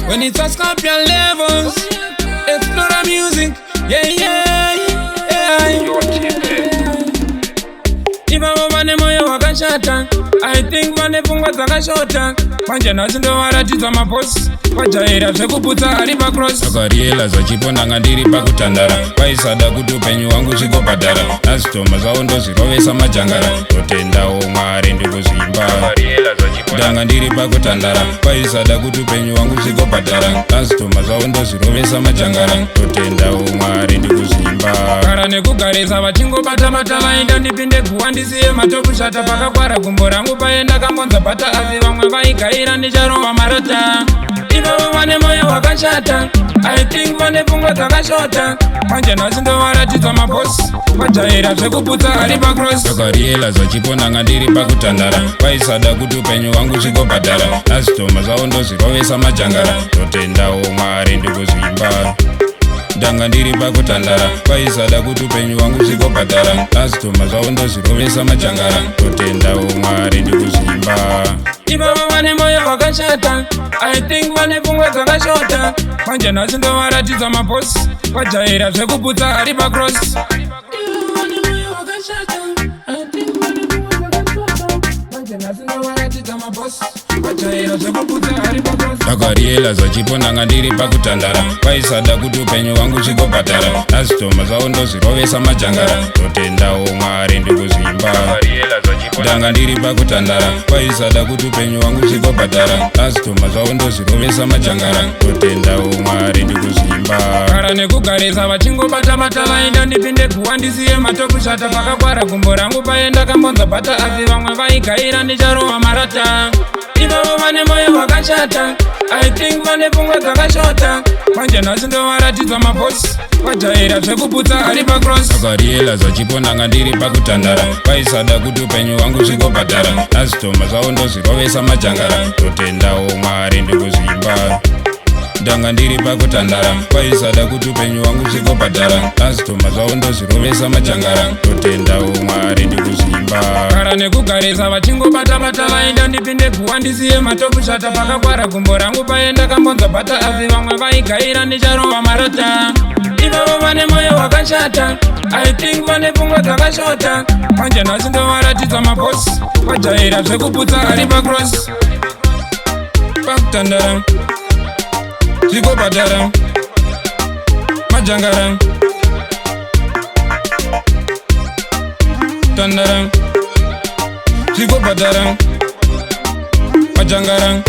When it's a scorpion levels, explore the music, yeah, yeah, yeah. Iva vane moyo wakashata, I think vane pfungwa dzakashota. Manje nhasi ndovaratidza mabosi, vajaira zvekuputsa ari pacross. Akariela zvachiponanga ndiri pakutandara, vaisada kuti upenyu hwangu zvikobhadhara. Nhasi toma zvavo ndozvirovesa majangara, totendawo Mwari ndikuzvimba. Ndanga ndiri pakutandara, vaisada kuti upenyu hwangu zvikobhadhara. Nhasi toma zvavo ndozvirovesa majangara, totendawo Mwari ndikuzvimba. Kara nekugarisa vachingobata-bata vaenda ndipinde guwa ndisiye matopushata pakakwara gumbo rangu paenda kamonza bata asi vamwe vaigaira ndicharova marata. Ivavo vane moyo wakashata, I think vane pfungwa dzakashota. Manje nhasi ndovaratidza mabosi, vajaira zvekuputsa ari pacross. Akariela zvachiponanga ndiri pakutandara, vaisada kuti upenyu hwangu zvikobhadhara. Nhasi toma zvavo ndozvirovesa majangara, totendawo Mwari ndikuzvimba. Ndanga ndiri pakutandara, vaisada kuti upenyu hwangu zvikobhadhara. Nhasi toma zvavo ndozvirovesa majangara, totendawo Mwari ndikuzvimba. Ivavo vane moyo wakashata, I think vane pfungwa dzakashota. Manje nhasi ndovaratidza mabosi, vajaira zvekuputsa ari pacross. Akariela zvachiponanga ndiri pakutandara, vaisada kuti upenyu hwangu zvikobhadhara. Nhasi toma zvavo ndozvirovesa majangara, totendawo Mwari ndikuzvimba. Ndanga ndiri pakutandara, vaisada kuti upenyu hwangu zvikobhadhara. Nhasi toma zvavo ndozvirovesa majangara, totendawo Mwari ndikuzvimba. Kara nekugarisa vachingobata-bata vaenda ndipinde guwa ndisiye matopushata pakakwara gumbo rangu paenda kamonza bata asi vamwe vaigaira ndicharova marata. Ivavo vane moyo wakashata, I think vane pfungwa dzakashota. Manje nhasi ndovaratidza mabosi, vajaira zvekuputsa ari pacross. Akariela zvachiponanga ndiri pakutandara, vaisada kuti upenyu hwangu zvikobhadhara. Nhasi toma zvavo ndozvirovesa majangara, totendawo Mwari ndikuzvimba. Ndanga ndiri pakutandara, vaisada kuti upenyu hwangu zvikobhadhara. Nhasi toma zvavo ndozvirovesa majangara, totendawo Mwari ndikuzvimba. Kara nekugarisa vachingobata-bata vaenda ndipinde guwa ndisiye matopushata pakakwara gumbo rangu paenda kamonza bata asi vamwe vaigaira ndicharova marata. Ivavo vane moyo wakashata, I think vane pfungwa dzakashota. Manje nhasi ndovaratidza mabosi, vajaira zvekuputsa ari pacross. Pakutandara zvikobhadhara majangara, tandara zvikobhadhara majangara.